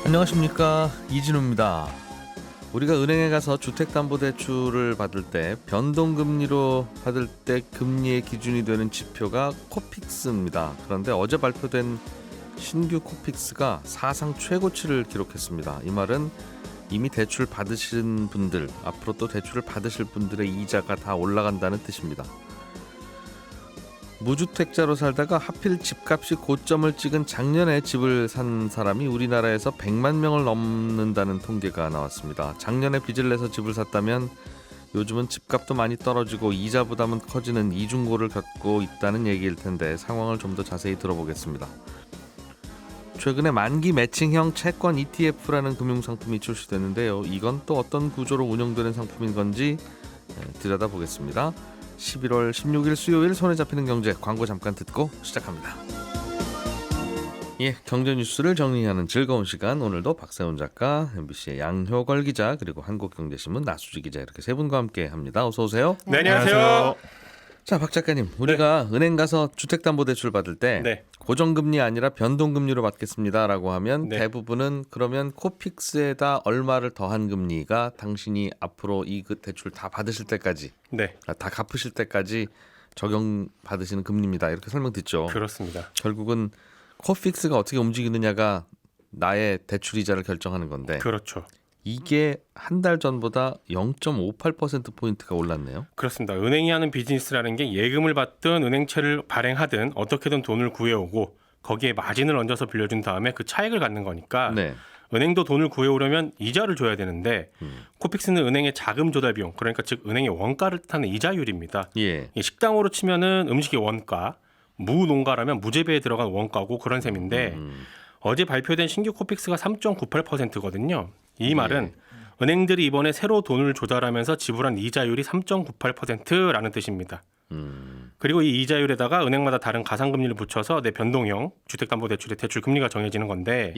안녕하십니까, 이진우입니다. 우리가 은행에 가서 주택담보대출을 받을 때 변동금리로 받을 때 금리의 기준이 되는 지표가 코픽스입니다. 그런데 어제 발표된 신규 코픽스가 사상 최고치를 기록했습니다. 이 말은 이미 대출 받으신 분들, 앞으로 또 대출을 받으실 분들의 이자가 다 올라간다는 뜻입니다. 무주택자로 살다가 하필 집값이 고점을 찍은 작년에 집을 산 사람이 우리나라에서 100만 명을 넘는다는 통계가 나왔습니다. 작년에 빚을 내서 집을 샀다면 요즘은 집값도 많이 떨어지고 이자 부담은 커지는 이중고를 겪고 있다는 얘기일 텐데 상황을 좀 더 자세히 들어보겠습니다. 최근에 만기 매칭형 채권 ETF라는 금융상품이 출시됐는데요. 이건 또 어떤 구조로 운영되는 상품인 건지 들여다보겠습니다. 11월 16일 수요일 손에 잡히는 경제, 광고 잠깐 듣고 시작합니다. 경제 뉴스를 정리하는 즐거운 시간, 오늘도 박세훈 작가, MBC의 양효걸 기자, 그리고 한국경제신문 나수지 기자, 이렇게 세 분과 함께 합니다. 어서 오세요. 네, 안녕하세요. 자, 박 작가님, 우리가 은행 가서 주택담보대출 받을 때 고정금리 아니라 변동금리로 받겠습니다라고 하면 대부분은 그러면 코픽스에다 얼마를 더한 금리가 당신이 앞으로 이 대출 다 받으실 때까지, 다 갚으실 때까지 적용받으시는 금리입니다, 이렇게 설명 듣죠. 그렇습니다. 결국은 코픽스가 어떻게 움직이느냐가 나의 대출 이자를 결정하는 건데, 그렇죠. 이게 한 달 전보다 0.58%포인트가 올랐네요. 그렇습니다. 은행이 하는 비즈니스라는 게 예금을 받든 은행채를 발행하든 어떻게든 돈을 구해오고 거기에 마진을 얹어서 빌려준 다음에 그 차익을 갖는 거니까 은행도 돈을 구해오려면 이자를 줘야 되는데 코픽스는 은행의 자금 조달 비용, 그러니까 즉 은행의 원가를 뜻하는 이자율입니다. 식당으로 치면은 음식의 원가, 무농가라면 무재배에 들어간 원가고 그런 셈인데 어제 발표된 신규 코픽스가 3.98%거든요. 이 말은 은행들이 이번에 새로 돈을 조달하면서 지불한 이자율이 3.98%라는 뜻입니다. 그리고 이 이자율에다가 은행마다 다른 가상금리를 붙여서 내 변동형 주택담보대출의 대출 금리가 정해지는 건데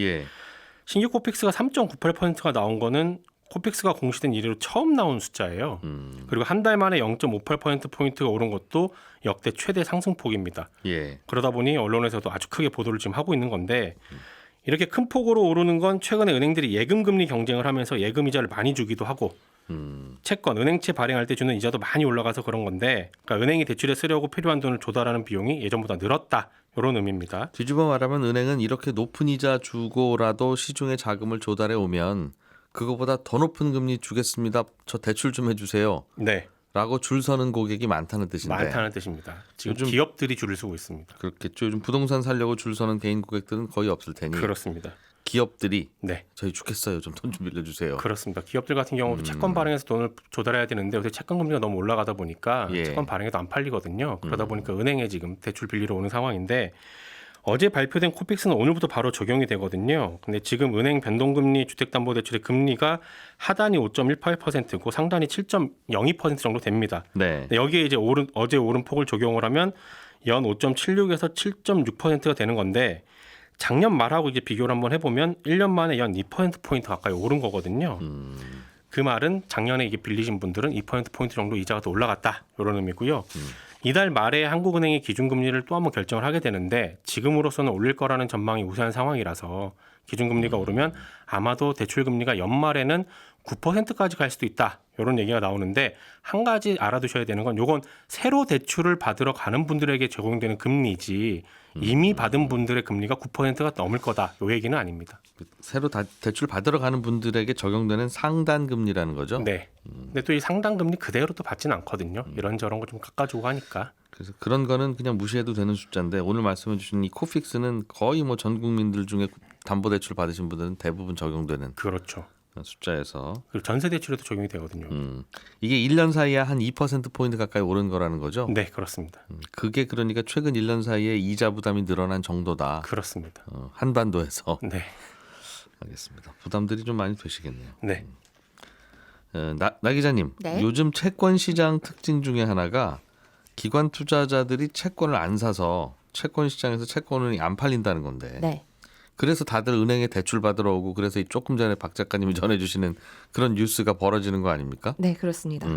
신규 코픽스가 3.98%가 나온 거는 코픽스가 공시된 이래로 처음 나온 숫자예요. 그리고 한 달 만에 0.58%포인트가 오른 것도 역대 최대 상승폭입니다. 그러다 보니 언론에서도 아주 크게 보도를 지금 하고 있는 건데, 이렇게 큰 폭으로 오르는 건 최근에 은행들이 예금금리 경쟁을 하면서 예금이자를 많이 주기도 하고 채권, 은행채 발행할 때 주는 이자도 많이 올라가서 그런 건데, 그러니까 은행이 대출에 쓰려고 필요한 돈을 조달하는 비용이 예전보다 늘었다, 이런 의미입니다. 뒤집어 말하면 은행은 이렇게 높은 이자 주고라도 시중에 자금을 조달해 오면 그거보다 더 높은 금리 주겠습니다, 저 대출 좀 해주세요 라고 줄 서는 고객이 많다는 뜻인데, 많다는 뜻입니다. 지금 요즘 기업들이 줄을 서고 있습니다. 그렇겠죠. 요즘 부동산 살려고 줄 서는 개인 고객들은 거의 없을 테니 그렇습니다. 기업들이 저희 죽겠어요, 좀 돈 좀 빌려주세요. 그렇습니다. 기업들 같은 경우도 채권 발행해서 돈을 조달해야 되는데 요새 채권 금리가 너무 올라가다 보니까 채권 발행해도 안 팔리거든요. 그러다 보니까 은행에 지금 대출 빌리러 오는 상황인데, 어제 발표된 코픽스는 오늘부터 바로 적용이 되거든요. 근데 지금 은행 변동금리 주택담보대출의 금리가 하단이 5.18%고 상단이 7.02% 정도 됩니다. 여기에 이제 어제 오른 폭을 적용을 하면 연 5.76에서 7.6%가 되는 건데, 작년 말하고 이제 비교를 한번 해보면 1년 만에 연 2%포인트 가까이 오른 거거든요. 그 말은 작년에 이게 빌리신 분들은 2%포인트 정도 이자가 더 올라갔다, 이런 의미고요. 이달 말에 한국은행이 기준금리를 또 한번 결정을 하게 되는데, 지금으로서는 올릴 거라는 전망이 우세한 상황이라서 기준금리가 오르면 아마도 대출금리가 연말에는 9%까지 갈 수도 있다, 이런 얘기가 나오는데, 한 가지 알아두셔야 되는 건 요건 새로 대출을 받으러 가는 분들에게 적용되는 금리지 이미 받은 분들의 금리가 9%가 넘을 거다, 요 얘기는 아닙니다. 새로 대출 받으러 가는 분들에게 적용되는 상단금리라는 거죠? 근데 또 이 상단금리 그대로 또 받지는 않거든요. 이런저런 거 좀 깎아주고 하니까. 그래서 그런 거는 그냥 무시해도 되는 숫자인데, 오늘 말씀해 주신 이 코픽스는 거의 뭐 전 국민들 중에 담보대출 받으신 분들은 대부분 적용되는 숫자에서, 그리고 전세대출에도 적용이 되거든요. 이게 1년 사이에 한 2%포인트 가까이 오른 거라는 거죠? 네, 그렇습니다. 그게 그러니까 최근 1년 사이에 이자 부담이 늘어난 정도다. 그렇습니다. 한반도에서. 알겠습니다. 부담들이 좀 많이 되시겠네요. 나 기자님, 요즘 채권 시장 특징 중에 하나가 기관 투자자들이 채권을 안 사서 채권 시장에서 채권이 안 팔린다는 건데, 그래서 다들 은행에 대출 받으러 오고, 그래서 조금 전에 박 작가님이 전해주시는 그런 뉴스가 벌어지는 거 아닙니까? 네, 그렇습니다.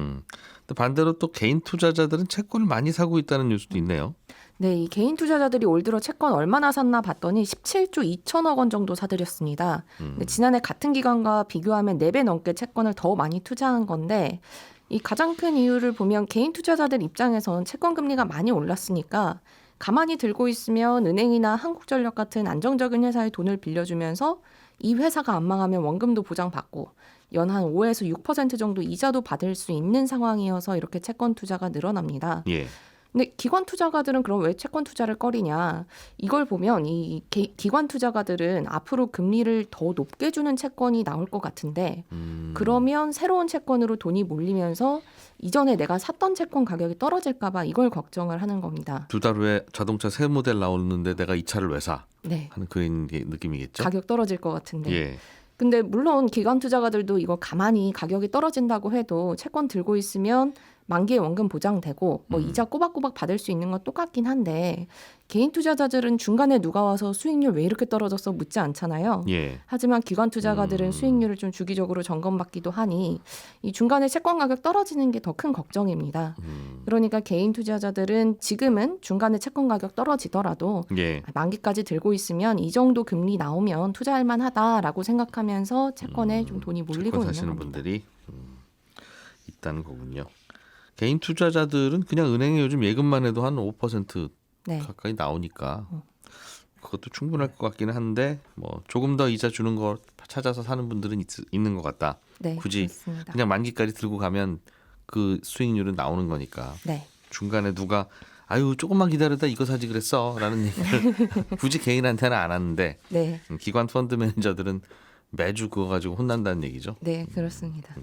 또 반대로 또 개인 투자자들은 채권을 많이 사고 있다는 뉴스도 있네요. 네, 이 개인 투자자들이 올 들어 채권 얼마나 샀나 봤더니 17조 2천억 원 정도 사들였습니다. 근데 지난해 같은 기간과 비교하면 4배 넘게 채권을 더 많이 투자한 건데 이 가장 큰 이유를 보면 개인 투자자들 입장에선 채권 금리가 많이 올랐으니까 가만히 들고 있으면 은행이나 한국전력 같은 안정적인 회사에 돈을 빌려주면서 이 회사가 안 망하면 원금도 보장받고 연 한 5에서 6% 정도 이자도 받을 수 있는 상황이어서 이렇게 채권 투자가 늘어납니다. 예. 근데 기관 투자가들은 그럼 왜 채권 투자를 꺼리냐? 이걸 보면 이 기관 투자가들은 앞으로 금리를 더 높게 주는 채권이 나올 것 같은데 그러면 새로운 채권으로 돈이 몰리면서 이전에 내가 샀던 채권 가격이 떨어질까 봐 이걸 걱정을 하는 겁니다. 2달 후에 자동차 새 모델 나오는데 내가 이 차를 왜 사? 네. 하는 그런 느낌이겠죠. 가격 떨어질 것 같은데. 예. 근데 물론 기관 투자가들도 이거 가만히 가격이 떨어진다고 해도 채권 들고 있으면 만기의 원금 보장되고 뭐 이자 꼬박꼬박 받을 수 있는 건 똑같긴 한데 개인 투자자들은 중간에 누가 와서 수익률 왜 이렇게 떨어졌어 묻지 않잖아요. 예. 하지만 기관 투자가들은 수익률을 좀 주기적으로 점검받기도 하니 이 중간에 채권 가격 떨어지는 게 더 큰 걱정입니다. 그러니까 개인 투자자들은 지금은 중간에 채권 가격 떨어지더라도 예. 만기까지 들고 있으면 이 정도 금리 나오면 투자할 만하다라고 생각하면서 채권에 좀 돈이 몰리고 채권 있는 사시는 겁니다. 분들이 있다는 거군요. 개인 투자자들은 그냥 은행에 요즘 예금만 해도 한 5% 네. 가까이 나오니까 그것도 충분할 것 같기는 한데 뭐 조금 더 이자 주는 거 찾아서 사는 분들은 있는 것 같다. 네, 굳이 그렇습니다. 그냥 만기까지 들고 가면 그 수익률은 나오는 거니까 네. 중간에 누가 아유 조금만 기다렸다 이거 사지 그랬어라는 얘기를 굳이 개인한테는 안 하는데 네. 기관 펀드 매니저들은 매주 그거 가지고 혼난다는 얘기죠. 네, 그렇습니다.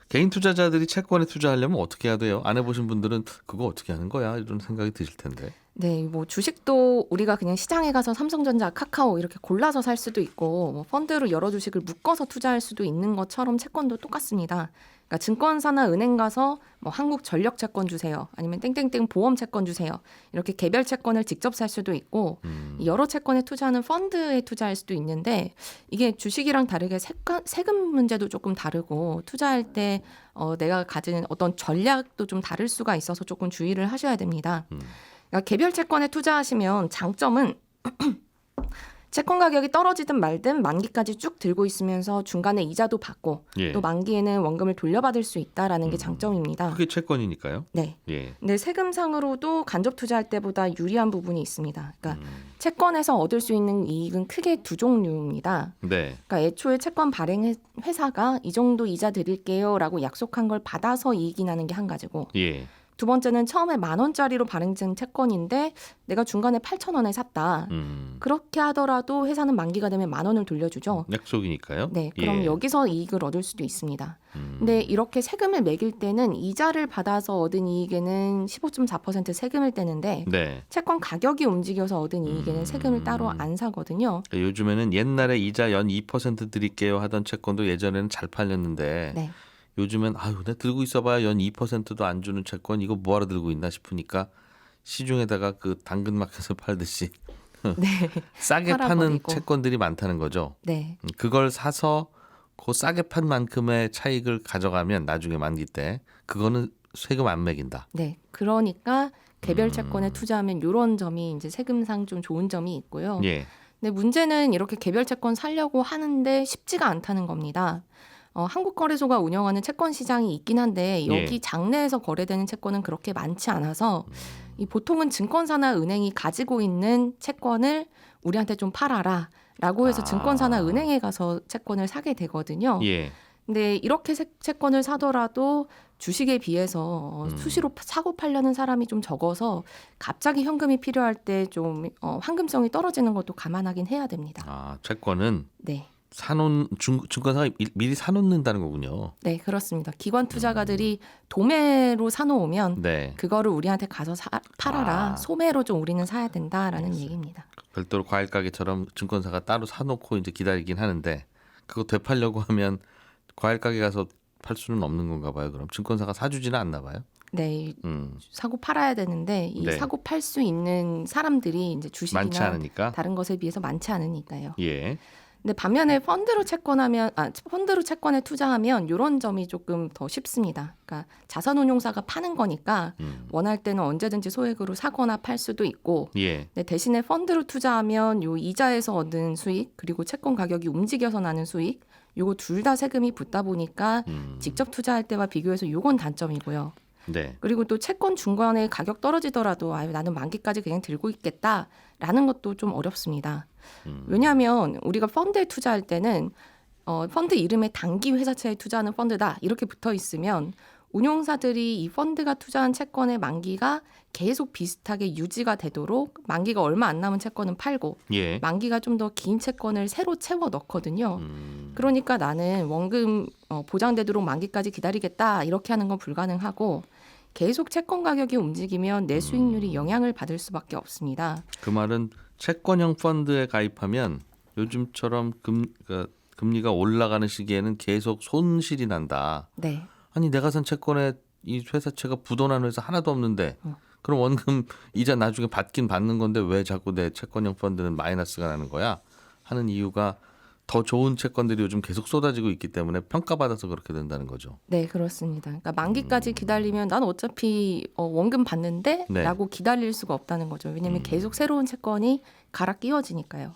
개인 투자자들이 채권에 투자하려면 어떻게 해야 돼요? 안 해보신 분들은 그거 어떻게 하는 거야? 이런 생각이 드실 텐데. 네, 뭐 주식도 우리가 그냥 시장에 가서 삼성전자, 카카오 이렇게 골라서 살 수도 있고 뭐 펀드로 여러 주식을 묶어서 투자할 수도 있는 것처럼 채권도 똑같습니다. 그러니까 증권사나 은행 가서 뭐 한국전력 채권 주세요. 아니면 땡땡땡 보험 채권 주세요. 이렇게 개별 채권을 직접 살 수도 있고 여러 채권에 투자하는 펀드에 투자할 수도 있는데 이게 주식이랑 다르게 세금 문제도 조금 다르고 투자할 때 내가 가진 어떤 전략도 좀 다를 수가 있어서 조금 주의를 하셔야 됩니다. 그러니까 개별 채권에 투자하시면 장점은 채권 가격이 떨어지든 말든 만기까지 쭉 들고 있으면서 중간에 이자도 받고 예. 또 만기에는 원금을 돌려받을 수 있다라는 게 장점입니다. 그게 채권이니까요. 네. 예. 근데 세금상으로도 간접 투자할 때보다 유리한 부분이 있습니다. 그러니까 채권에서 얻을 수 있는 이익은 크게 두 종류입니다. 네. 그러니까 애초에 채권 발행 회사가 이 정도 이자 드릴게요라고 약속한 걸 받아서 이익이 나는 게 한 가지고 예. 두 번째는 처음에 10,000원짜리로 발행된 채권인데 내가 중간에 8,000원에 샀다. 그렇게 하더라도 회사는 만기가 되면 10,000원을 돌려주죠. 약속이니까요. 네, 그럼 예. 여기서 이익을 얻을 수도 있습니다. 근데 이렇게 세금을 매길 때는 이자를 받아서 얻은 이익에는 15.4% 세금을 떼는데 네. 채권 가격이 움직여서 얻은 이익에는 세금을 따로 안 사거든요. 그러니까 요즘에는 옛날에 이자 연 2% 드릴게요 하던 채권도 예전에는 잘 팔렸는데 네. 요즘엔 아유 내가 들고 있어봐야 연 2%도 안 주는 채권 이거 뭐하러 들고 있나 싶으니까 시중에다가 그 당근마켓에서 팔듯이 네. 싸게 파는 팔아버리고. 채권들이 많다는 거죠. 네. 그걸 사서 그 싸게 판 만큼의 차익을 가져가면 나중에 만기 때 그거는 세금 안 매긴다. 네. 그러니까 개별 채권에 투자하면 이런 점이 이제 세금상 좀 좋은 점이 있고요. 예. 근데 문제는 이렇게 개별 채권 사려고 하는데 쉽지가 않다는 겁니다. 한국거래소가 운영하는 채권 시장이 있긴 한데 여기 예. 장내에서 거래되는 채권은 그렇게 많지 않아서 이 보통은 증권사나 은행이 가지고 있는 채권을 우리한테 좀 팔아라라고 해서 증권사나 은행에 가서 채권을 사게 되거든요. 예. 근데 이렇게 채권을 사더라도 주식에 비해서 수시로 사고 팔려는 사람이 좀 적어서 갑자기 현금이 필요할 때 좀 황금성이 떨어지는 것도 감안하긴 해야 됩니다. 아 채권은 네. 사놓은 증권사가 미리 사놓는다는 거군요. 네, 그렇습니다. 기관 투자가들이 도매로 사놓으면 네. 그거를 우리한테 가서 팔아라. 아. 소매로 좀 우리는 사야 된다라는 얘기입니다. 별도로 과일 가게처럼 증권사가 따로 사놓고 이제 기다리긴 하는데 그거 되팔려고 하면 과일 가게 가서 팔 수는 없는 건가 봐요. 그럼 증권사가 사주지는 않나 봐요. 네, 사고 팔아야 되는데 이 네. 사고 팔 수 있는 사람들이 이제 많지 주식이나 않으니까. 다른 것에 비해서 많지 않으니까요. 예. 근데 반면에 펀드로 채권에 투자하면 이런 점이 조금 더 쉽습니다. 그러니까 자산운용사가 파는 거니까 원할 때는 언제든지 소액으로 사거나 팔 수도 있고, 예. 근데 대신에 펀드로 투자하면 요 이자에서 얻는 수익 그리고 채권 가격이 움직여서 나는 수익, 요거 둘 다 세금이 붙다 보니까 직접 투자할 때와 비교해서 요건 단점이고요. 네. 그리고 또 채권 중간에 가격 떨어지더라도 나는 만기까지 그냥 들고 있겠다라는 것도 좀 어렵습니다. 왜냐하면 우리가 펀드에 투자할 때는 펀드 이름에 단기 회사채에 투자하는 펀드다 이렇게 붙어 있으면 운용사들이 이 펀드가 투자한 채권의 만기가 계속 비슷하게 유지가 되도록 만기가 얼마 안 남은 채권은 팔고 예. 만기가 좀 더 긴 채권을 새로 채워 넣거든요. 그러니까 나는 원금 보장되도록 만기까지 기다리겠다 이렇게 하는 건 불가능하고 계속 채권 가격이 움직이면 내 수익률이 영향을 받을 수밖에 없습니다. 그 말은 채권형 펀드에 가입하면 요즘처럼 금리가 올라가는 시기에는 계속 손실이 난다. 네. 아니 내가 산 채권에 이 회사채가 부도난 회사 하나도 없는데 그럼 원금 이자 나중에 받긴 받는 건데 왜 자꾸 내 채권형 펀드는 마이너스가 나는 거야? 하는 이유가 더 좋은 채권들이 요즘 계속 쏟아지고 있기 때문에 평가받아서 그렇게 된다는 거죠. 네, 그렇습니다. 그러니까 만기까지 기다리면 난 어차피 원금 받는데 네. 라고 기다릴 수가 없다는 거죠. 왜냐하면 계속 새로운 채권이 갈아 끼워지니까요.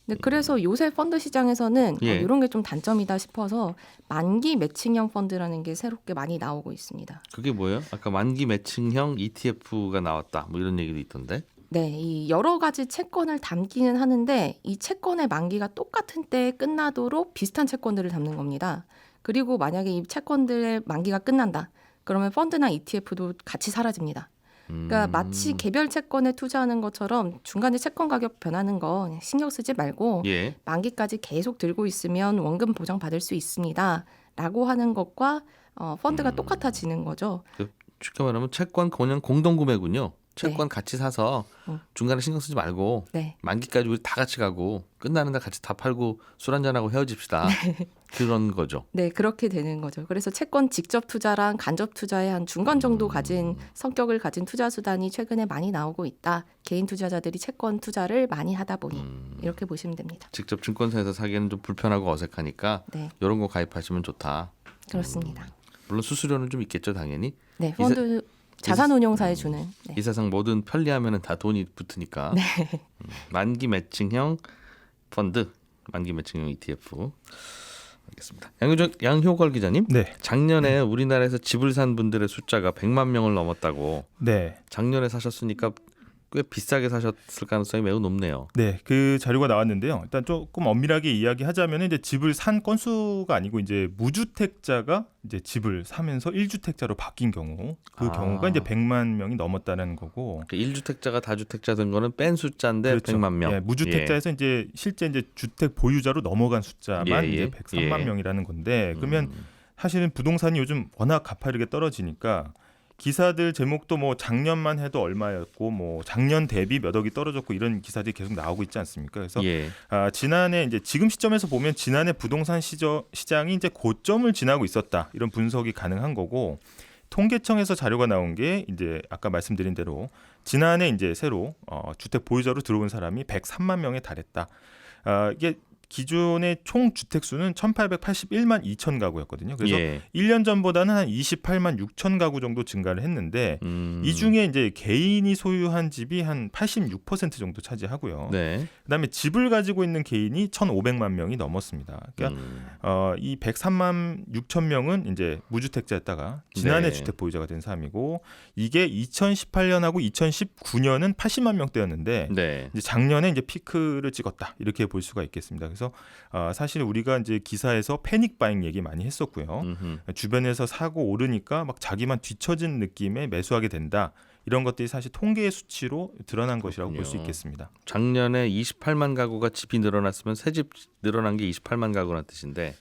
근데 그래서 요새 펀드 시장에서는 예. 이런 게 좀 단점이다 싶어서 만기 매칭형 펀드라는 게 새롭게 많이 나오고 있습니다. 그게 뭐예요? 아까 만기 매칭형 ETF가 나왔다. 뭐 이런 얘기도 있던데. 네, 이 여러 가지 채권을 담기는 하는데 이 채권의 만기가 똑같은 때에 끝나도록 비슷한 채권들을 담는 겁니다. 그리고 만약에 이 채권들의 만기가 끝난다. 그러면 펀드나 ETF도 같이 사라집니다. 그러니까 마치 개별 채권에 투자하는 것처럼 중간에 채권 가격 변하는 거 신경 쓰지 말고 예. 만기까지 계속 들고 있으면 원금 보장 받을 수 있습니다. 라고 하는 것과 펀드가 똑같아지는 거죠. 쉽게 말하면 채권 그냥 공동구매군요. 채권 같이 사서 중간에 신경 쓰지 말고 네. 만기까지 우리 다 같이 가고 끝나는 날 같이 다 팔고 술 한잔하고 헤어집시다. 그런 거죠. 네, 그렇게 되는 거죠. 그래서 채권 직접 투자랑 간접 투자의 한 중간 정도 가진 성격을 가진 투자 수단이 최근에 많이 나오고 있다. 개인 투자자들이 채권 투자를 많이 하다 보니 이렇게 보시면 됩니다. 직접 증권사에서 사기에는 좀 불편하고 어색하니까 네, 이런 거 가입하시면 좋다. 그렇습니다. 물론 수수료는 좀 있겠죠, 당연히. 네, 펀드 자산운용사에 주는. 네. 이 세상 뭐든 편리하면 다 돈이 붙으니까. 만기 매칭형 펀드, 만기 매칭형 ETF. 알겠습니다. 양효걸 기자님, 네. 작년에 우리나라에서 집을 산 분들의 숫자가 100만 명을 넘었다고. 네. 작년에 사셨으니까 꽤 비싸게 사셨을 가능성이 매우 높네요. 네, 그 자료가 나왔는데요. 일단 조금 엄밀하게 이야기하자면 이제 집을 산 건수가 아니고 이제 무주택자가 이제 집을 사면서 1주택자로 바뀐 경우, 그 경우가 이제 100만 명이 넘었다는 거고. 1주택자가 다주택자 된 거는 뺀 숫자인데 그렇죠. 100만 명. 예, 무주택자에서 이제 실제 이제 주택 보유자로 넘어간 숫자만 이제 103만 명이라는 건데, 그러면 사실은 부동산이 요즘 워낙 가파르게 떨어지니까. 기사들 제목도 뭐 작년만 해도 얼마였고 뭐 작년 대비 몇 억이 떨어졌고 이런 기사들이 계속 나오고 있지 않습니까? 그래서 지난해 이제 지금 시점에서 보면 지난해 부동산 시장이 이제 고점을 지나고 있었다 이런 분석이 가능한 거고, 통계청에서 자료가 나온 게 이제 아까 말씀드린 대로 지난해 이제 새로 주택 보유자로 들어온 사람이 103만 명에 달했다. 이게 기존의 총 주택 수는 1,881만 2천 가구였거든요. 그래서 1년 전보다는 한 28만 6천 가구 정도 증가를 했는데 이 중에 이제 개인이 소유한 집이 한 86% 정도 차지하고요. 네. 그다음에 집을 가지고 있는 개인이 1,500만 명이 넘었습니다. 그러니까 이 103만 6천 명은 이제 무주택자였다가 지난해 주택 보유자가 된 사람이고, 이게 2018년하고 2019년은 80만 명대였는데 이제 작년에 이제 피크를 찍었다 이렇게 볼 수가 있겠습니다. 그래서 사실 우리가 이제 기사에서 패닉 바잉 얘기 많이 했었고요. 주변에서 사고 오르니까 막 자기만 뒤처진 느낌에 매수하게 된다. 이런 것들이 사실 통계의 수치로 드러난 것이라고 볼 수 있겠습니다. 작년에 28만 가구가 집이 늘어났으면 새 집 늘어난 게 28만 가구라는 뜻인데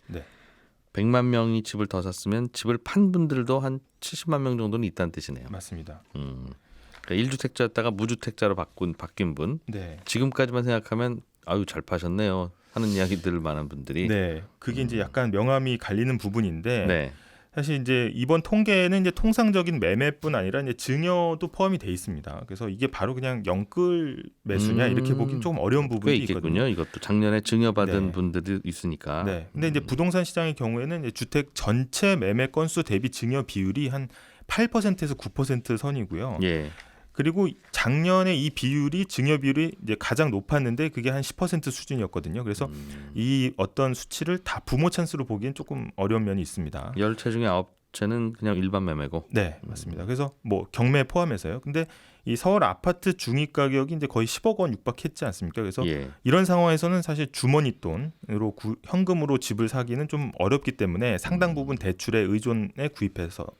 100만 명이 집을 더 샀으면 집을 판 분들도 한 70만 명 정도는 있다는 뜻이네요. 맞습니다. 그러니까 1주택자였다가 무주택자로 바뀐 분. 네. 지금까지만 생각하면 아유 잘 파셨네요 하는 이야기들 많은 분들이. 네, 그게 이제 약간 명암이 갈리는 부분인데 사실 이제 이번 통계는 이제 통상적인 매매뿐 아니라 이제 증여도 포함이 돼 있습니다. 그래서 이게 바로 그냥 영끌 매수냐 이렇게 보긴 조금 어려운 부분이 꽤 있겠군요. 있거든요. 이것도 작년에 증여받은 네. 분들이 있으니까. 네. 근데 이제 부동산 시장의 경우에는 이제 주택 전체 매매 건수 대비 증여 비율이 한 8%에서 9% 선이고요. 예. 그리고 작년에 이 비율이 증여 비율이 이제 가장 높았는데 그게 한 10% 수준이었거든요. 그래서 이 어떤 수치를 다 부모 찬스로 보기엔 조금 어려운 면이 있습니다. 10채 중에 9채는 그냥 일반 매매고. 네, 맞습니다. 그래서 뭐 경매 포함해서요. 근데 이 서울 아파트 중위 가격이 이제 거의 10억 원 육박했지 않습니까? 그래서 예. 이런 상황에서는 사실 주머니 돈으로 현금으로 집을 사기는 좀 어렵기 때문에 상당 부분 대출에 의존에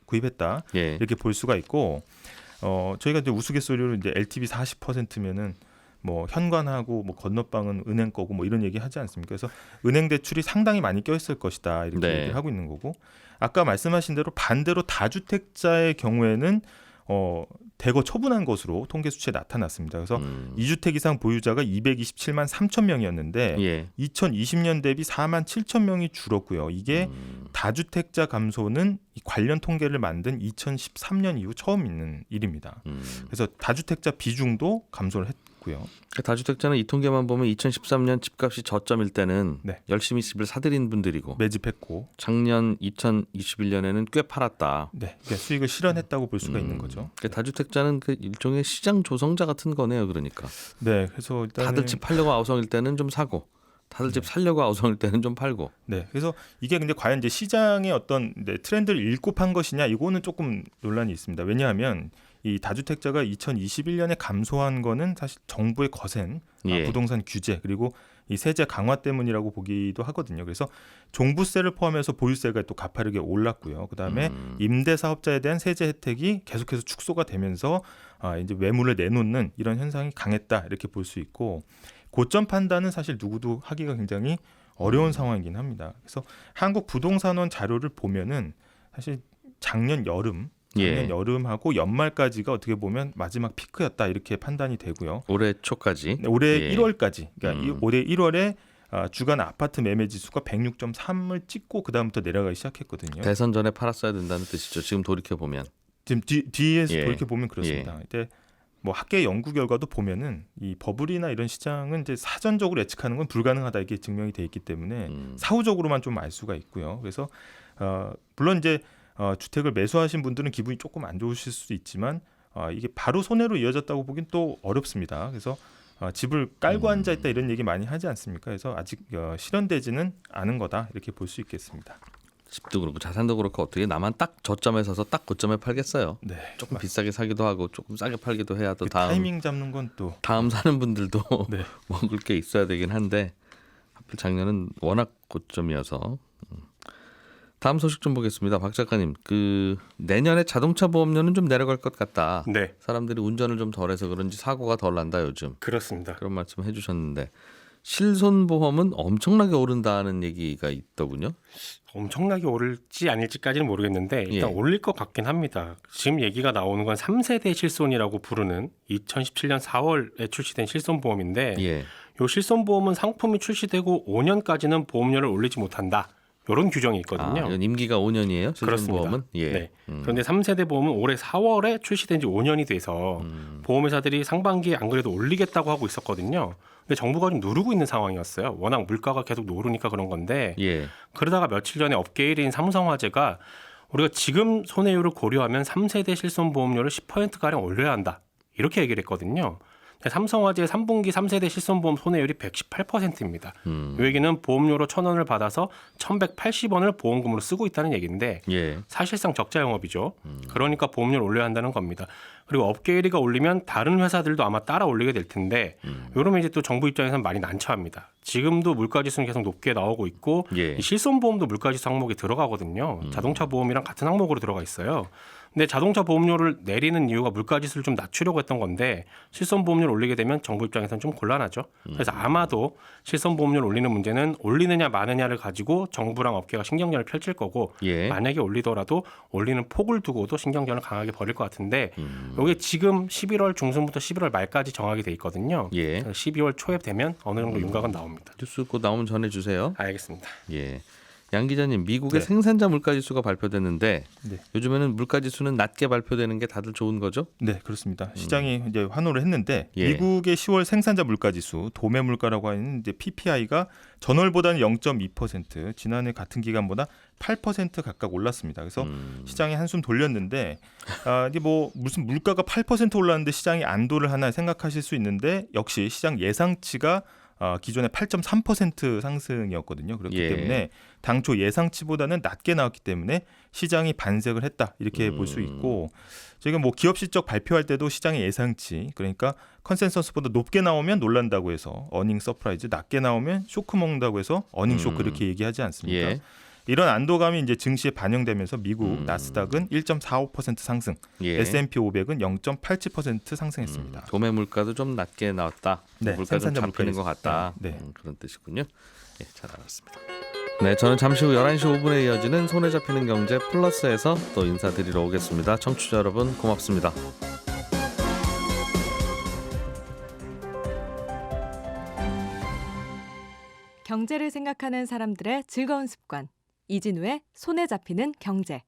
구입했다 예. 이렇게 볼 수가 있고. 저희가 이제 우스갯소리로 이제 LTV 40%면은 뭐 현관하고 뭐 건너방은 은행 거고 뭐 이런 얘기 하지 않습니까? 그래서 은행 대출이 상당히 많이 껴있을 것이다 이렇게 네. 얘기를 하고 있는 거고, 아까 말씀하신 대로 반대로 다주택자의 경우에는 대거 처분한 것으로 통계 수치에 나타났습니다. 그래서 2주택 이상 보유자가 227만 3천 명이었는데 예. 2020년 대비 4만 7천 명이 줄었고요. 이게 다주택자 감소는 이 관련 통계를 만든 2013년 이후 처음 있는 일입니다. 그래서 다주택자 비중도 감소를 했고요. 다주택자는 이 통계만 보면 2013년 집값이 저점일 때는 네. 열심히 집을 사들인 분들이고 매집했고 작년 2021년에는 꽤 팔았다. 네, 그러니까 수익을 실현했다고 볼 수가 있는 거죠. 다주택자는 그 일종의 시장 조성자 같은 거네요. 그러니까 네, 그래서 일단은 다들 집 팔려고 아우성일 때는 좀 사고, 다들 집 살려고 아우성일 때는 좀 팔고. 네, 그래서 이게 근데 과연 이제 시장의 어떤 트렌드를 읽고 판 것이냐, 이거는 조금 논란이 있습니다. 왜냐하면 이 다주택자가 2021년에 감소한 거는 사실 정부의 거센 예. 부동산 규제 그리고 이 세제 강화 때문이라고 보기도 하거든요. 그래서 종부세를 포함해서 보유세가 또 가파르게 올랐고요. 그다음에 임대 사업자에 대한 세제 혜택이 계속해서 축소가 되면서 이제 매물을 내놓는 이런 현상이 강했다 이렇게 볼 수 있고, 고점 판단은 사실 누구도 하기가 굉장히 어려운 상황이긴 합니다. 그래서 한국 부동산원 자료를 보면은 사실 작년 여름하고 연말까지가 어떻게 보면 마지막 피크였다 이렇게 판단이 되고요. 올해 초까지. 네, 올해 예. 1월까지. 그러니까 올해 1월에 주간 아파트 매매 지수가 106.3을 찍고 그 다음부터 내려가기 시작했거든요. 대선 전에 팔았어야 된다는 뜻이죠. 지금 돌이켜 보면. 지금 뒤에서 예. 돌이켜 보면 그렇습니다. 이때 뭐 학계 연구 결과도 보면은 이 버블이나 이런 시장은 이제 사전적으로 예측하는 건 불가능하다 이게 증명이 돼 있기 때문에 사후적으로만 좀 알 수가 있고요. 그래서 물론 이제 주택을 매수하신 분들은 기분이 조금 안 좋으실 수도 있지만 이게 바로 손해로 이어졌다고 보긴 또 어렵습니다. 그래서 집을 깔고 앉아 있다 이런 얘기 많이 하지 않습니까? 그래서 아직 실현되지는 않은 거다 이렇게 볼 수 있겠습니다. 집도 그렇고 자산도 그렇고 어떻게 나만 딱 저점에 서서 딱 고점에 팔겠어요. 네, 조금 비싸게 사기도 하고 조금 싸게 팔기도 해야 또 그 다음 타이밍 잡는 건 또 다음 사는 분들도 네. 먹을 게 있어야 되긴 한데 하필 작년은 워낙 고점이어서. 다음 소식 좀 보겠습니다. 박 작가님, 그 내년에 자동차 보험료는 좀 내려갈 것 같다. 네, 사람들이 운전을 좀 덜해서 그런지 사고가 덜 난다 요즘. 그렇습니다. 그런 말씀 해주셨는데 실손보험은 엄청나게 오른다는 얘기가 있더군요. 엄청나게 오를지 아닐지까지는 모르겠는데 일단 예. 올릴 것 같긴 합니다. 지금 얘기가 나오는 건 3세대 실손이라고 부르는 2017년 4월에 출시된 실손보험인데 예. 이 실손보험은 상품이 출시되고 5년까지는 보험료를 올리지 못한다. 이런 규정이 있거든요. 이건 임기가 5년이에요? 실손보험은? 예. 네. 그런데 3세대 보험은 올해 4월에 출시된 지 5년이 돼서 보험회사들이 상반기에 안 그래도 올리겠다고 하고 있었거든요. 근데 정부가 좀 누르고 있는 상황이었어요. 워낙 물가가 계속 오르니까 그런 건데 예. 그러다가 며칠 전에 업계 1위인 삼성화재가 우리가 지금 손해율을 고려하면 3세대 실손보험료를 10%가량 올려야 한다. 이렇게 얘기를 했거든요. 삼성화재 3분기 3세대 실손보험 손해율이 118%입니다. 이 얘기는 보험료로 1,000원을 받아서 1,180원을 보험금으로 쓰고 있다는 얘기인데 예. 사실상 적자 영업이죠. 그러니까 보험료를 올려야 한다는 겁니다. 그리고 업계 1위가 올리면 다른 회사들도 아마 따라 올리게 될 텐데 이러면 이제 또 정부 입장에서는 많이 난처합니다. 지금도 물가지수는 계속 높게 나오고 있고 예. 이 실손보험도 물가지수 항목에 들어가거든요. 자동차 보험이랑 같은 항목으로 들어가 있어요. 근데 자동차 보험료를 내리는 이유가 물가지수를 좀 낮추려고 했던 건데 실손보험료를 올리게 되면 정부 입장에서는 좀 곤란하죠. 그래서 아마도 실손보험료를 올리는 문제는 올리느냐 마느냐를 가지고 정부랑 업계가 신경전을 펼칠 거고 예. 만약에 올리더라도 올리는 폭을 두고도 신경전을 강하게 벌일 것 같은데 이게 지금 11월 중순부터 11월 말까지 정하게 돼 있거든요. 예. 12월 초에 되면 어느 정도 윤곽은 나옵니다. 뉴스 곧 나오면 전해주세요. 알겠습니다. 예. 양 기자님, 미국의 네. 생산자 물가지수가 발표됐는데 네. 요즘에는 물가지수는 낮게 발표되는 게 다들 좋은 거죠? 네, 그렇습니다. 시장이 이제 환호를 했는데 예. 미국의 10월 생산자 물가지수 도매 물가라고 하는 이제 PPI가 전월보다는 0.2%, 지난해 같은 기간보다 8% 각각 올랐습니다. 그래서 시장이 한숨 돌렸는데 이게 뭐 무슨 물가가 8% 올랐는데 시장이 안도를 하나 생각하실 수 있는데 역시 시장 예상치가 기존에 8.3% 상승이었거든요. 그렇기 예. 때문에 당초 예상치보다는 낮게 나왔기 때문에 시장이 반색을 했다 이렇게 볼 수 있고 지금 뭐 기업 실적 발표할 때도 시장의 예상치 그러니까 컨센서스보다 높게 나오면 놀란다고 해서 어닝 서프라이즈 낮게 나오면 쇼크 먹는다고 해서 어닝 쇼크 이렇게 얘기하지 않습니까? 예. 이런 안도감이 이제 증시에 반영되면서 미국 나스닥은 1.45% 상승, 예. S&P 500은 0.87% 상승했습니다. 도매 물가도 좀 낮게 나왔다. 네, 물가 좀 생산자 잡히는 것 같다. 네. 그런 뜻이군요. 네, 잘 알았습니다. 네, 저는 잠시 후 11시 5분에 이어지는 손에 잡히는 경제 플러스에서 또 인사드리러 오겠습니다. 청취자 여러분 고맙습니다. 경제를 생각하는 사람들의 즐거운 습관. 이진우의 손에 잡히는 경제.